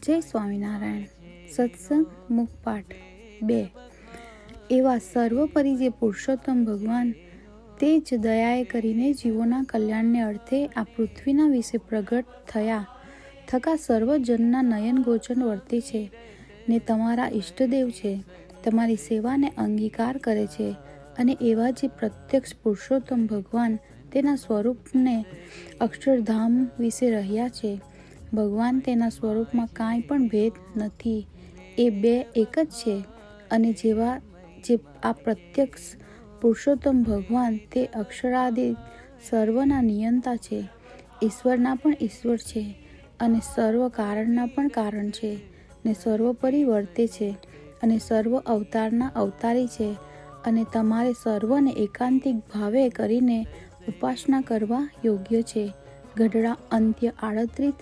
જય સ્વામિનારાયણ. સત્સંગ મુખપાઠ 2. એવા સર્વોપરી જે પુરુષોત્તમ ભગવાન તે જ દયાએ કરીને જીવોના કલ્યાણને અર્થે આ પૃથ્વીના વિશે પ્રગટ થયા થકા સર્વજનના નયન ગોચર વર્તે છે ને તમારા ઈષ્ટદેવ છે, તમારી સેવાને અંગીકાર કરે છે. અને એવા જે પ્રત્યક્ષ પુરુષોત્તમ ભગવાન તેના સ્વરૂપને અક્ષરધામ વિશે રહ્યા છે. ભગવાન તેના સ્વરૂપમાં કાંઈ પણ ભેદ નથી, એ બે એક જ છે. અને જેવા જે આ પ્રત્યક્ષ પુરુષોત્તમ ભગવાન તે અક્ષરાદિ સર્વના નિયંતા છે, ઈશ્વરના પણ ઈશ્વર છે અને સર્વ કારણના પણ કારણ છે ને સર્વોપરી વર્તે છે અને સર્વ અવતારના અવતારી છે. અને તમારે સર્વને એકાંતિક ભાવે કરીને ઉપાસના કરવા યોગ્ય છે. ગઢડા અંત્ય 38